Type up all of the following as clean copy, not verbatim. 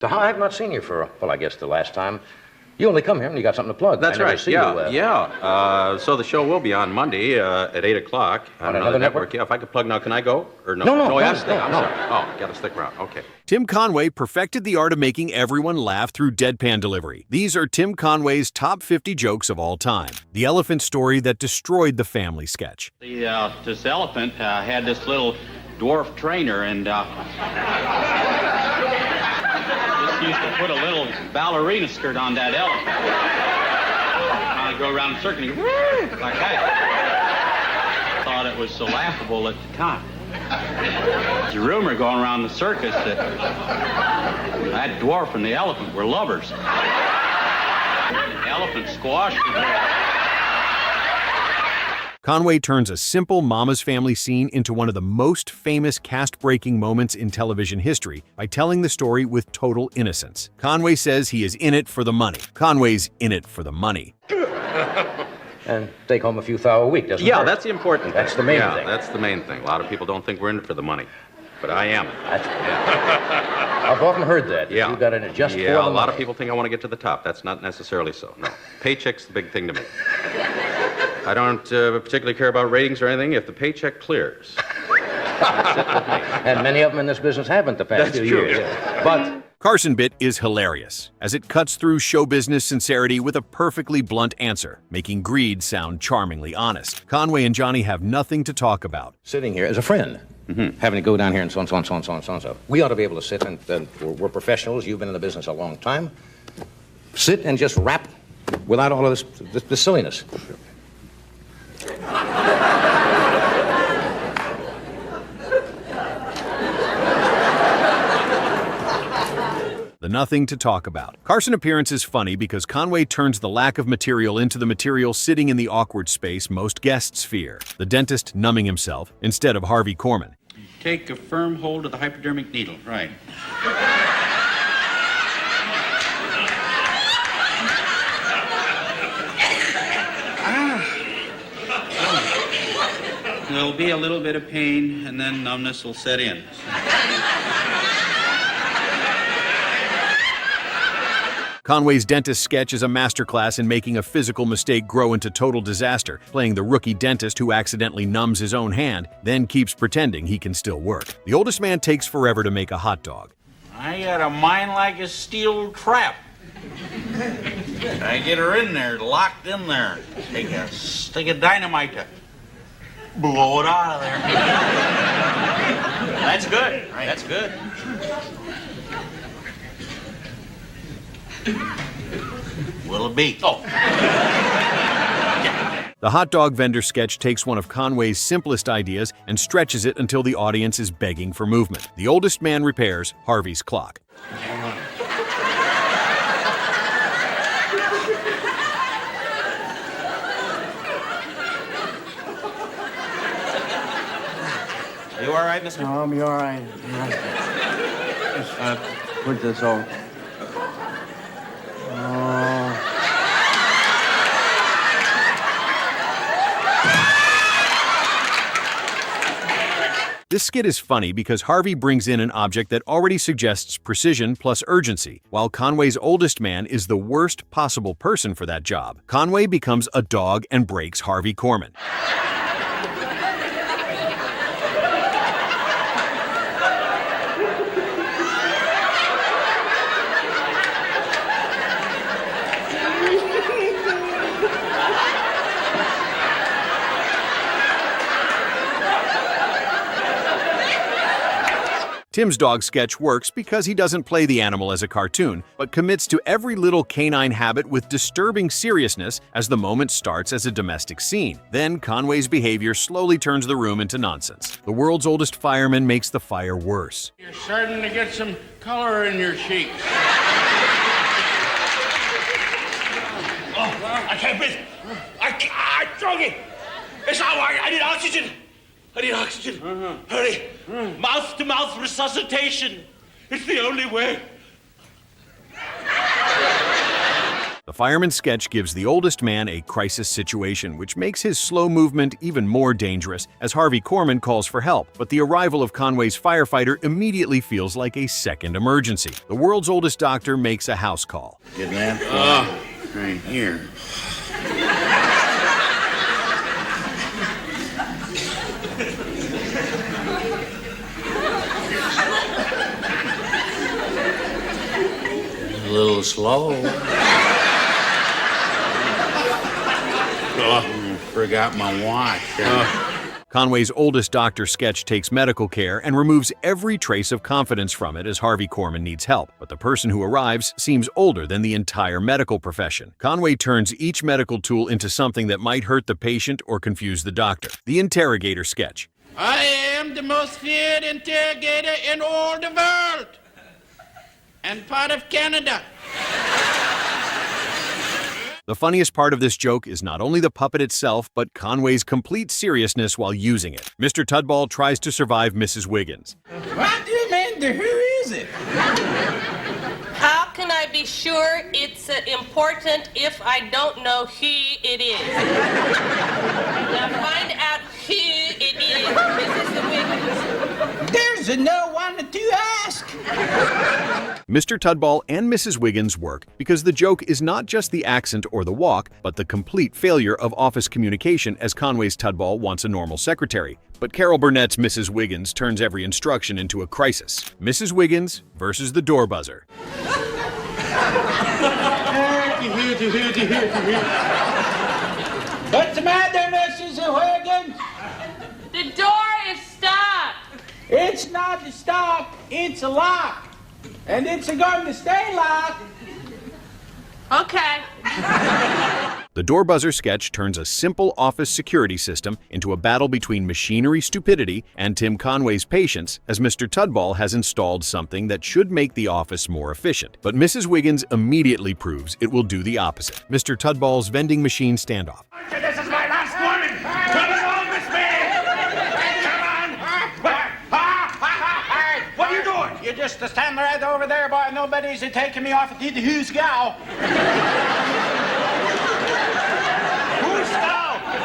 So I have not seen you for, well, I guess the last time. You only come here when you got something to plug. That's right. See yeah, you, yeah. So the show will be on Monday at 8 o'clock on another network. Yeah, if I could plug now, can I go? Or no? No, I have to stay. I'm no. sorry. Oh, got to stick around. Okay. Tim Conway perfected the art of making everyone laugh through deadpan delivery. These are Tim Conway's top 50 jokes of all time. The elephant story that destroyed the family sketch. This elephant had this little dwarf trainer, and just used to put a little ballerina skirt on that elephant. I'd go around the circle and go, woo, like that. Thought it was so laughable at the time. There's a rumor going around the circus that that dwarf and the elephant were lovers. The elephant squashed the Conway turns a simple Mama's Family scene into one of the most famous cast-breaking moments in television history by telling the story with total innocence. Conway says he is in it for the money. Conway's in it for the money. And take home a few thou a week, doesn't it? Yeah, that's the important thing. That's the main thing. Yeah, that's the main thing. A lot of people don't think we're in it for the money, but I am. I've often heard that. Yeah. You got in it just for the Yeah, a lot money. of people think I want to get to the top. That's not necessarily so, no. Paycheck's the big thing to me. I don't particularly care about ratings or anything if the paycheck clears. That's it with me. And many of them in this business haven't the past few years. Yeah. But Carson bit is hilarious, as it cuts through show business sincerity with a perfectly blunt answer, making greed sound charmingly honest. Conway and Johnny have nothing to talk about. sitting here as a friend, having to go down here and so on, so on, so on, so on, so on, so on. We ought to be able to sit and we're professionals. You've been in the business a long time. Sit and just rap without all of this silliness. The nothing to talk about. Carson appearance is funny because Conway turns the lack of material into the material sitting in the awkward space most guests fear. The dentist numbing himself instead of Harvey Korman. Take a firm hold of the hypodermic needle, right. There'll be a little bit of pain, and then numbness will set in. Conway's dentist sketch is a masterclass in making a physical mistake grow into total disaster, playing the rookie dentist who accidentally numbs his own hand, then keeps pretending he can still work. The oldest man takes forever to make a hot dog. I got a mind like a steel trap. I get her in there, locked in there. Take a stick of dynamite to blow it out of there. That's good. Right. That's good. What'll it be? Oh. The hot dog vendor sketch takes one of Conway's simplest ideas and stretches it until the audience is begging for movement. The oldest man repairs Harvey's clock. You all right, mister? No, I'll be all right. Just put this over. This skit is funny because Harvey brings in an object that already suggests precision plus urgency, while Conway's oldest man is the worst possible person for that job. Conway becomes a dog and breaks Harvey Korman. Tim's dog sketch works because he doesn't play the animal as a cartoon, but commits to every little canine habit with disturbing seriousness as the moment starts as a domestic scene. Then Conway's behavior slowly turns the room into nonsense. The world's oldest fireman makes the fire worse. You're starting to get some color in your cheeks. Oh, I can't breathe. I'm choking. It's not working. I need oxygen. I need oxygen. Hurry. Mouth-to-mouth resuscitation. It's the only way. The fireman sketch gives the oldest man a crisis situation, which makes his slow movement even more dangerous as Harvey Korman calls for help. But the arrival of Conway's firefighter immediately feels like a second emergency. The world's oldest doctor makes a house call. Get that? Right here. A little slow. Forgot my watch. Conway's oldest doctor sketch takes medical care and removes every trace of confidence from it as Harvey Korman needs help. But the person who arrives seems older than the entire medical profession. Conway turns each medical tool into something that might hurt the patient or confuse the doctor. The Interrogator Sketch. I am the most feared interrogator in all the world. And part of Canada. The funniest part of this joke is not only the puppet itself, but Conway's complete seriousness while using it. Mr. Tudball tries to survive Mrs. Wiggins. What do you mean? Who is it? How can I be sure it's important if I don't know who it is? Now find out who it is, Mrs. Wiggins. There's no one to ask. Mr. Tudball and Mrs. Wiggins work because the joke is not just the accent or the walk, but the complete failure of office communication as Conway's Tudball wants a normal secretary. But Carol Burnett's Mrs. Wiggins turns every instruction into a crisis. Mrs. Wiggins versus the door buzzer. What's the matter, Mrs. Wiggins? The door is stopped. It's not a stop, it's a lock. And it's going to stay locked. Okay. The door buzzer sketch turns a simple office security system into a battle between machinery stupidity and Tim Conway's patience as Mr. Tudball has installed something that should make the office more efficient. But Mrs. Wiggins immediately proves it will do the opposite. Mr. Tudball's vending machine standoff. This is my last warning. Come along with me. Come on. What are you doing? You just stand right over there, boy. Nobody's taking me off at the who's gal.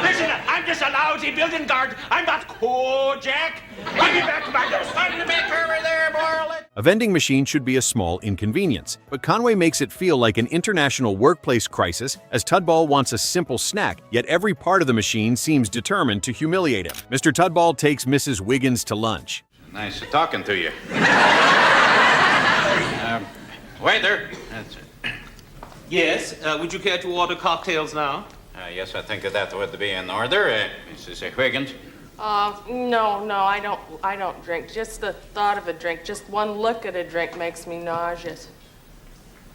Listen, I'm just a lousy building guard. I'm not cool, Jack. Give me back to my door. Starting to make over there, boy. A vending machine should be a small inconvenience, but Conway makes it feel like an international workplace crisis as Tudball wants a simple snack, yet every part of the machine seems determined to humiliate him. Mr. Tudball takes Mrs. Wiggins to lunch. Nice talking to you. Waiter. Yes, would you care to order cocktails now? Yes, I think that would be in order. Mrs. Wiggins. No, I don't drink. Just the thought of a drink, just one look at a drink makes me nauseous.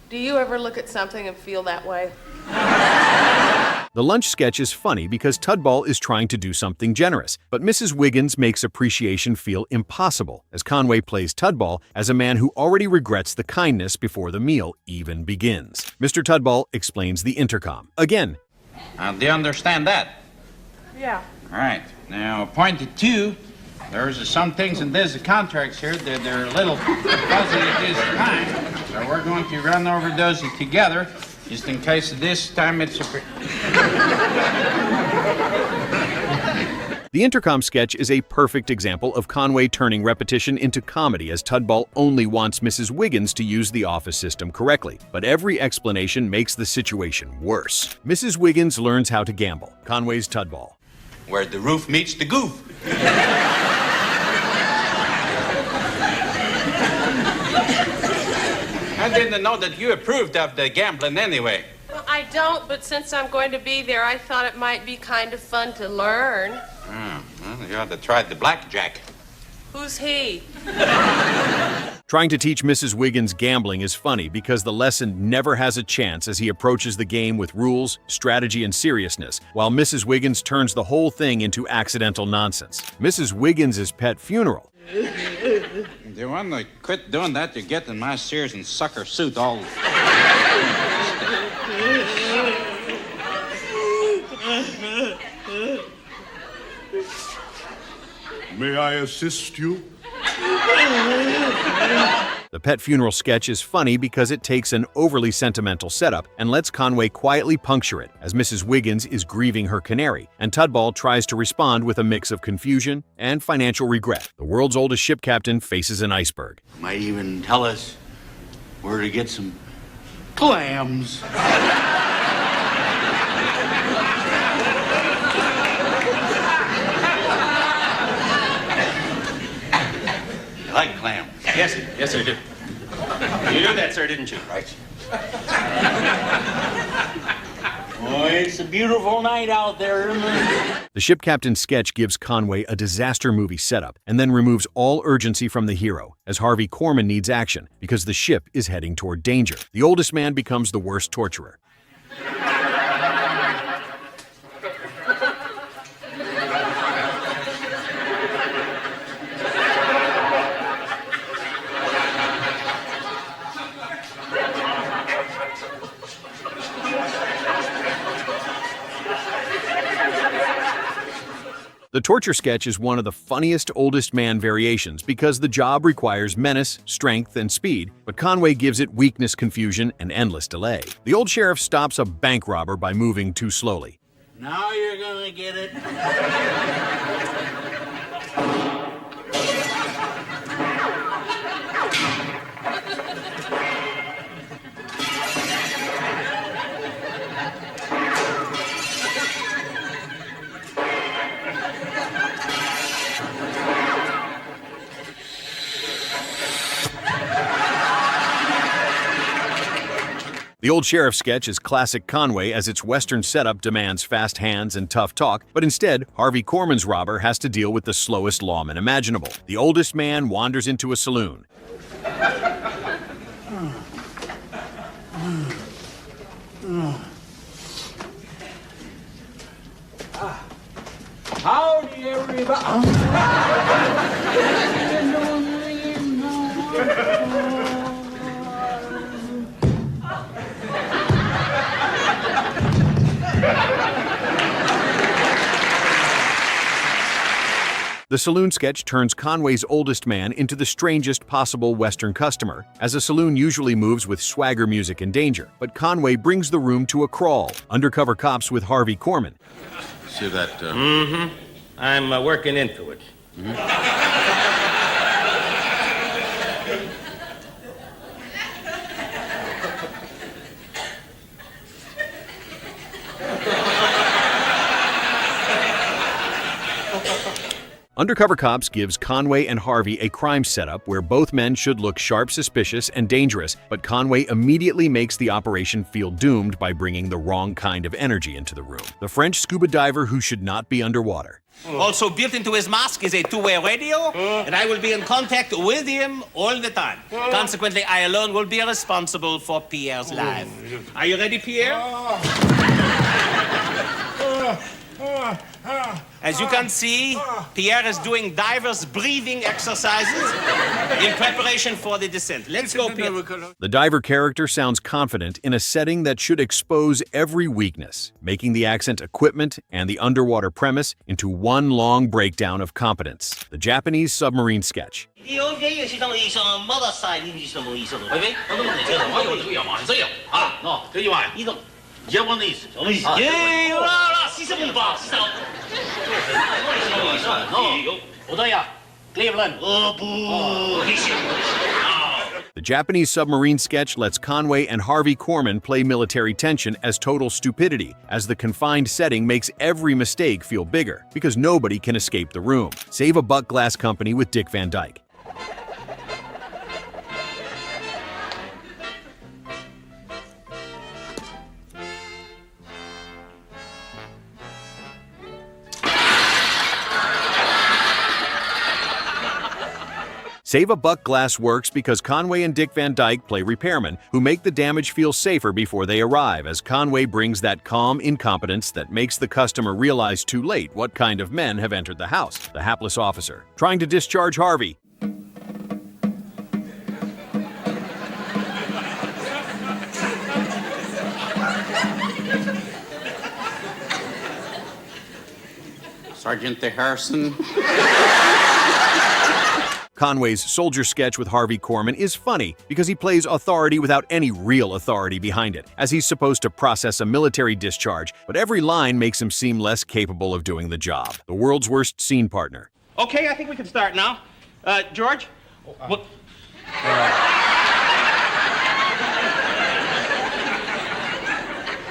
Do you ever look at something and feel that way? The lunch sketch is funny because Tudball is trying to do something generous, but Mrs. Wiggins makes appreciation feel impossible as Conway plays Tudball as a man who already regrets the kindness before the meal even begins. Mr. Tudball explains the intercom. Again. Do you understand that? Yeah. All right. Now, point 2. There's some things in these contracts here that they're a little fuzzy at this time. So we're going to run over those together, just in case this time it's a... The intercom sketch is a perfect example of Conway turning repetition into comedy as Tudball only wants Mrs. Wiggins to use the office system correctly, but every explanation makes the situation worse. Mrs. Wiggins learns how to gamble. Conway's Tudball. Where the roof meets the goof. I didn't know that you approved of the gambling anyway. Well, I don't, but since I'm going to be there, I thought it might be kind of fun to learn. Oh, well, you ought to try the blackjack. Who's he? Trying to teach Mrs. Wiggins gambling is funny because the lesson never has a chance as he approaches the game with rules, strategy, and seriousness, while Mrs. Wiggins turns the whole thing into accidental nonsense. Mrs. Wiggins' Pet Funeral. If you want to quit doing that, you're getting my Sears and sucker suit all... May I assist you? The pet funeral sketch is funny because it takes an overly sentimental setup and lets Conway quietly puncture it as Mrs. Wiggins is grieving her canary, and Tudball tries to respond with a mix of confusion and financial regret. The world's oldest ship captain faces an iceberg. Might even tell us where to get some clams. You like clams? Yes, I do. You knew that, sir, didn't you? Right. Boy, it's a beautiful night out there, isn't it? The ship captain's sketch gives Conway a disaster movie setup and then removes all urgency from the hero, as Harvey Korman needs action because the ship is heading toward danger. The oldest man becomes the worst torturer. The torture sketch is one of the funniest oldest man variations because the job requires menace, strength, and speed, but Conway gives it weakness, confusion, and endless delay. The old sheriff stops a bank robber by moving too slowly. Now you're gonna get it. The old sheriff sketch is classic Conway as its Western setup demands fast hands and tough talk, but instead, Harvey Korman's robber has to deal with the slowest lawman imaginable. The oldest man wanders into a saloon. Howdy, everybody. The saloon sketch turns Conway's oldest man into the strangest possible Western customer, as a saloon usually moves with swagger music and danger, but Conway brings the room to a crawl. Undercover cops with Harvey Korman. See that? I'm working into it. Undercover Cops gives Conway and Harvey a crime setup where both men should look sharp, suspicious, and dangerous, but Conway immediately makes the operation feel doomed by bringing the wrong kind of energy into the room. The French scuba diver who should not be underwater. Also built into his mask is a two-way radio, and I will be in contact with him all the time. Consequently, I alone will be responsible for Pierre's life. Are you ready, Pierre? As you can see, Pierre is doing diverse breathing exercises in preparation for the descent. Let's go, Pierre. The diver character sounds confident in a setting that should expose every weakness, making the accent equipment and the underwater premise into one long breakdown of competence. The Japanese submarine sketch. Japanese. The Japanese submarine sketch lets Conway and Harvey Korman play military tension as total stupidity, as the confined setting makes every mistake feel bigger, because nobody can escape the room. Save a Buck Glass Company with Dick Van Dyke. Save a Buck Glass works because Conway and Dick Van Dyke play repairmen who make the damage feel safer before they arrive, as Conway brings that calm incompetence that makes the customer realize too late what kind of men have entered the house. The hapless officer, trying to discharge Harvey. Sergeant Harrison. Conway's soldier sketch with Harvey Korman is funny because he plays authority without any real authority behind it, as he's supposed to process a military discharge, but every line makes him seem less capable of doing the job. The world's worst scene partner. Okay, I think we can start now. George?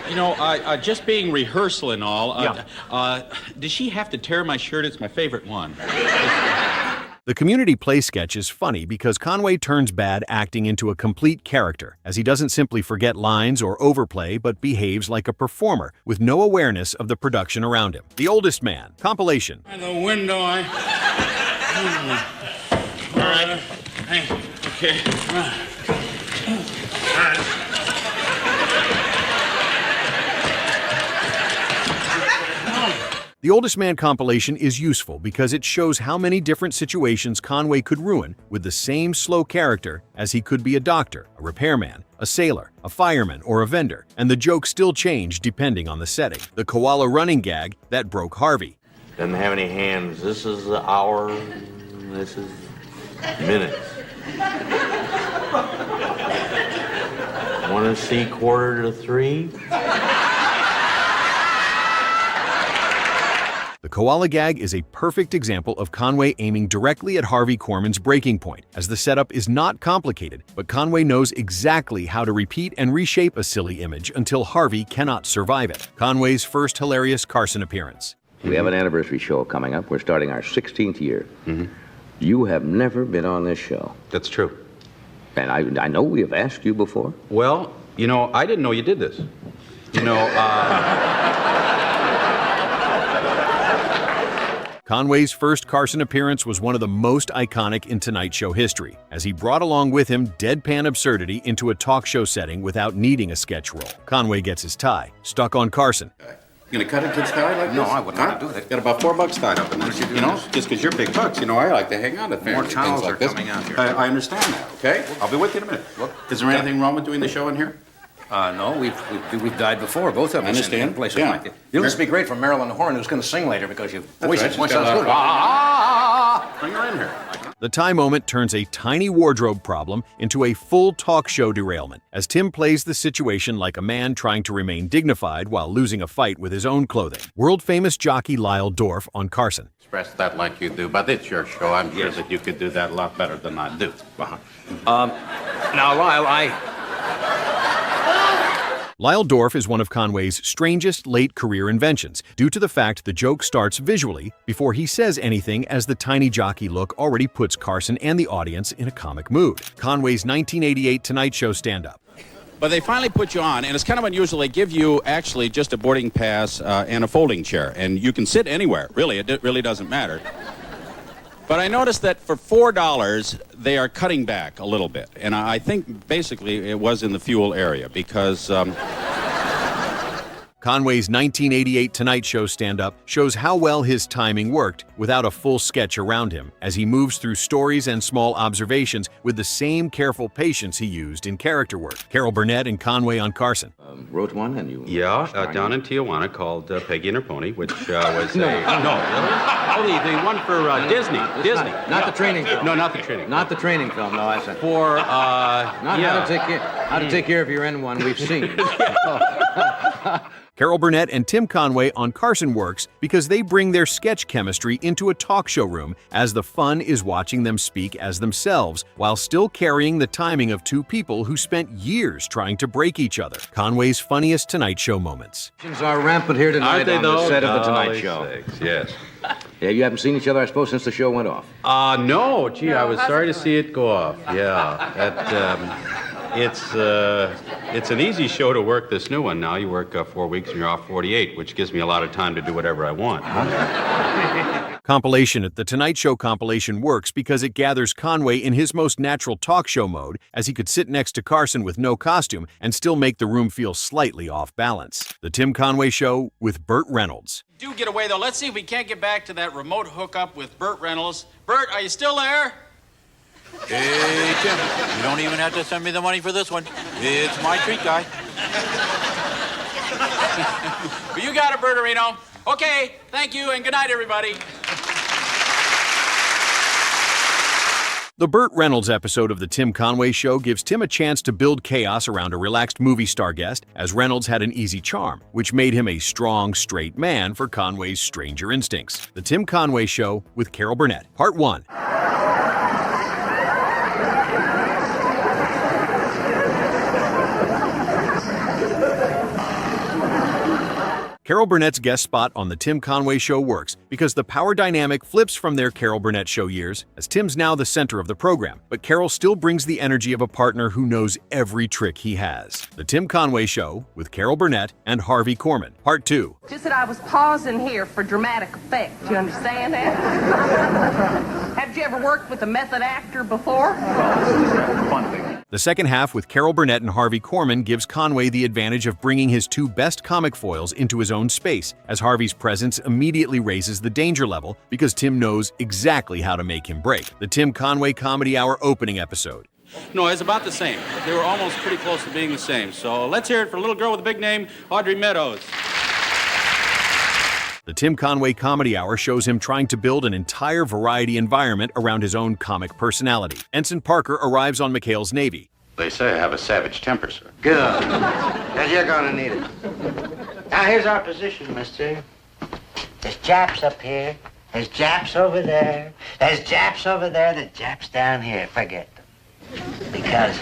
You know, just being rehearsal and all, does she have to tear my shirt? It's my favorite one. The community play sketch is funny because Conway turns bad acting into a complete character, as he doesn't simply forget lines or overplay, but behaves like a performer with no awareness of the production around him. The Oldest Man Compilation. By the window, All right. Hey, okay. All right. The Oldest Man Compilation is useful because it shows how many different situations Conway could ruin with the same slow character, as he could be a doctor, a repairman, a sailor, a fireman, or a vendor, and the jokes still change depending on the setting. The Koala running gag that broke Harvey. Doesn't have any hands. This is the hour. This is minutes. Want to see 2:45? The Koala gag is a perfect example of Conway aiming directly at Harvey Korman's breaking point, as the setup is not complicated, but Conway knows exactly how to repeat and reshape a silly image until Harvey cannot survive it. Conway's first hilarious Carson appearance. We have an anniversary show coming up. We're starting our 16th year. You have never been on this show. That's true. And I know we have asked you before. Well, you know, I didn't know you did this. You know, Conway's first Carson appearance was one of the most iconic in Tonight Show history, as he brought along with him deadpan absurdity into a talk show setting without needing a sketch role. Conway gets his tie stuck on Carson. You gonna cut a kid's tie like this? No, I wouldn't want to do that. Got about $4 tied up in this. You know, just because you're big bucks, you know, I like to hang on to family things towels like are this. coming out here. I understand that, okay? I'll be with you in a minute. Is there anything wrong with doing the show in here? No, we've died before, both of us. I understand. In places Yeah. like this. You must be great for Marilyn Horn, who's going to sing later because your voice right. sounds She's got good. a- Bring her in here. The tie moment turns a tiny wardrobe problem into a full talk show derailment, as Tim plays the situation like a man trying to remain dignified while losing a fight with his own clothing. World-famous jockey Lyle Dorf on Carson. Express that like you do, but it's your show. I'm sure that you could do that a lot better than I do. Now, Lyle, Lyle Dorf is one of Conway's strangest late career inventions, due to the fact the joke starts visually before he says anything, as the tiny jockey look already puts Carson and the audience in a comic mood. Conway's 1988 Tonight Show stand-up. But they finally put you on, and it's kind of unusual. They give you actually just a boarding pass and a folding chair, and you can sit anywhere. Really, it really doesn't matter. But I noticed that for $4, they are cutting back a little bit. And I think basically it was in the fuel area because... Conway's 1988 Tonight Show stand-up shows how well his timing worked without a full sketch around him, as he moves through stories and small observations with the same careful patience he used in character work. Burnett and Conway on Carson. wrote one and you... down in Tijuana called Peggy and Her Pony, which was a... No, really? Oh, the one for Disney. Not the training film. No, not the training. Not the training film, no, I said. For, Not how to take care of your N1, we've seen. Burnett and Tim Conway on Carson works because they bring their sketch chemistry into a talk show room, as the fun is watching them speak as themselves while still carrying the timing of two people who spent years trying to break each other. Conway's funniest Tonight Show moments. Are rampant here tonight. Aren't they, on though? the set of the Golly Tonight Show. sakes, yes. Yeah, you haven't seen each other, I suppose, since the show went off. No, gee, I was sorry to see it go off. Yeah, it's an easy show to work, this new one now. You work 4 weeks and you're off 48, which gives me a lot of time to do whatever I want. Compilation at the Tonight Show compilation works because it gathers Conway in his most natural talk show mode, as he could sit next to Carson with no costume and still make the room feel slightly off balance. The Tim Conway Show with Burt Reynolds. Do get away, though. Let's see if we can't get back to that remote hookup with Burt Reynolds. Burt, are you still there? Hey, Tim, you don't even have to send me the money for this one. It's my treat, guy. Well, you got it, Bertorino. Okay, thank you, and good night, everybody. The Burt Reynolds episode of The Tim Conway Show gives Tim a chance to build chaos around a relaxed movie star guest, as Reynolds had an easy charm, which made him a strong, straight man for Conway's stranger instincts. The Tim Conway Show with Carol Burnett, Part 1. Carol Burnett's guest spot on The Tim Conway Show works because the power dynamic flips from their Carol Burnett Show years, as Tim's now the center of the program, but Carol still brings the energy of a partner who knows every trick he has. The Tim Conway Show with Carol Burnett and Harvey Korman, Part 2. Just that I was pausing here for dramatic effect. You understand that? Have you ever worked with a method actor before? The second half with Carol Burnett and Harvey Korman gives Conway the advantage of bringing his two best comic foils into his own space, as Harvey's presence immediately raises the danger level because Tim knows exactly how to make him break. The Tim Conway Comedy Hour opening episode. No, it's about the same. They were almost pretty close to being the same. So let's hear it for a little girl with a big name, Audrey Meadows. The Tim Conway Comedy Hour shows him trying to build an entire variety environment around his own comic personality. Ensign Parker arrives on McHale's Navy. They say I have a savage temper, sir. Good. Because you're going to need it. Now, here's our position, mister. There's Japs up here. There's Japs over there. There's Japs over there. There's Japs down here. Forget them. Because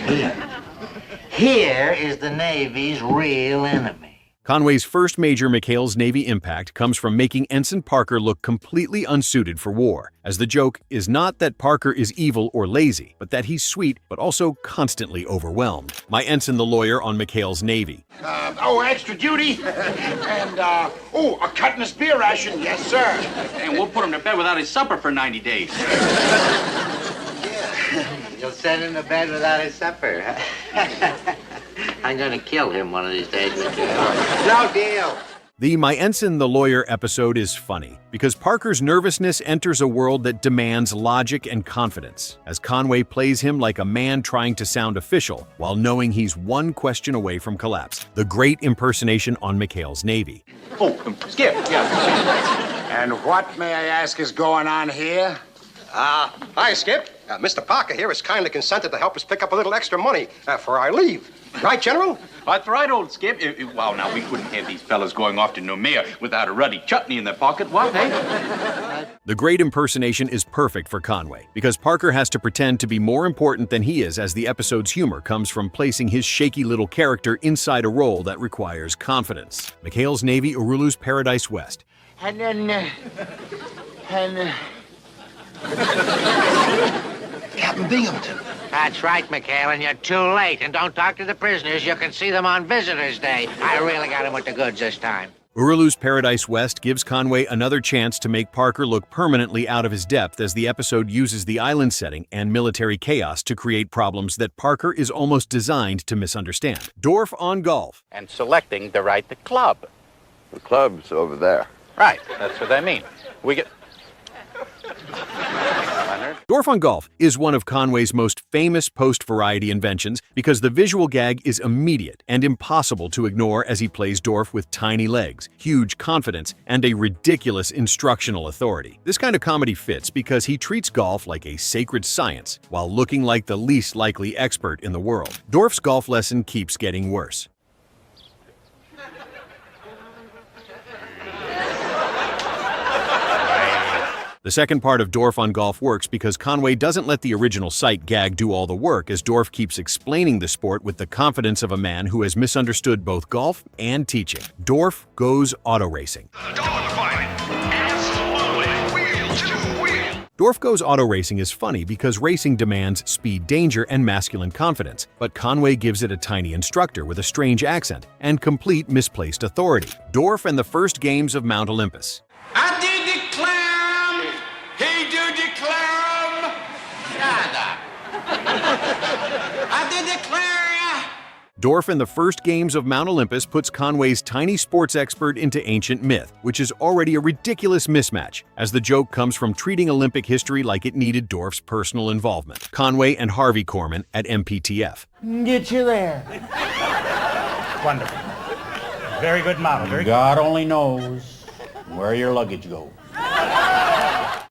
here is the Navy's real enemy. Conway's first major McHale's Navy impact comes from making Ensign Parker look completely unsuited for war, as the joke is not that Parker is evil or lazy, but that he's sweet but also constantly overwhelmed. My Ensign the lawyer on McHale's Navy. Extra duty. And, a cut in his beer ration. Yes, sir. And we'll put him to bed without his supper for 90 days. You'll send him to bed without his supper. I'm going to kill him one of these days, Mr. No deal. The My Ensign the Lawyer episode is funny because Parker's nervousness enters a world that demands logic and confidence, as Conway plays him like a man trying to sound official while knowing he's one question away from collapse. The great impersonation on McHale's Navy. Skip, yeah. And what, may I ask, is going on here? Hi, Skip. Mr. Parker here has kindly consented to help us pick up a little extra money for our leave. Right, General? That's right, old Skip. Well, now, we couldn't have these fellas going off to Noumea without a ruddy chutney in their pocket, what, eh? The great impersonation is perfect for Conway because Parker has to pretend to be more important than he is, as the episode's humor comes from placing his shaky little character inside a role that requires confidence. McHale's Navy, Urulu's Paradise West. And then, Captain Binghamton. That's right, McHale, and you're too late. And don't talk to the prisoners. You can see them on Visitors' Day. I really got him with the goods this time. Urulu's Paradise West gives Conway another chance to make Parker look permanently out of his depth, as the episode uses the island setting and military chaos to create problems that Parker is almost designed to misunderstand. Dorf on golf. And selecting the right club. The club's over there. Right, that's what I mean. We get... Dorf on Golf is one of Conway's most famous post-variety inventions because the visual gag is immediate and impossible to ignore, as he plays Dorf with tiny legs, huge confidence, and a ridiculous instructional authority. This kind of comedy fits because he treats golf like a sacred science while looking like the least likely expert in the world. Dorf's golf lesson keeps getting worse. The second part of Dorf on Golf works because Conway doesn't let the original sight gag do all the work, as Dorf keeps explaining the sport with the confidence of a man who has misunderstood both golf and teaching. Dorf goes auto racing. Dorf Goes Auto Racing is funny because racing demands speed, danger, and masculine confidence, but Conway gives it a tiny instructor with a strange accent and complete misplaced authority. Dorf and the First Games of Mount Olympus. I did declare him. He do declare him. Shut up. I did declare ya. Dorf and the First Games of Mount Olympus puts Conway's tiny sports expert into ancient myth, which is already a ridiculous mismatch, as the joke comes from treating Olympic history like it needed Dorf's personal involvement. Conway and Harvey Korman at MPTF. Get you there. Wonderful. Very good model. Very God only knows where your luggage goes.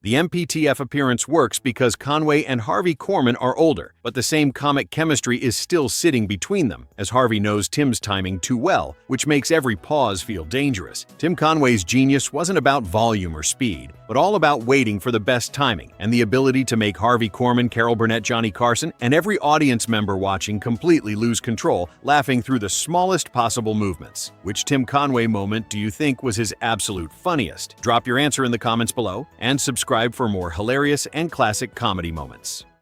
The MPTF appearance works because Conway and Harvey Korman are older, but the same comic chemistry is still sitting between them, as Harvey knows Tim's timing too well, which makes every pause feel dangerous. Tim Conway's genius wasn't about volume or speed, but all about waiting for the best timing and the ability to make Harvey Korman, Carol Burnett, Johnny Carson, and every audience member watching completely lose control, laughing through the smallest possible movements. Which Tim Conway moment do you think was his absolute funniest? Drop your answer in the comments below and subscribe for more hilarious and classic comedy moments.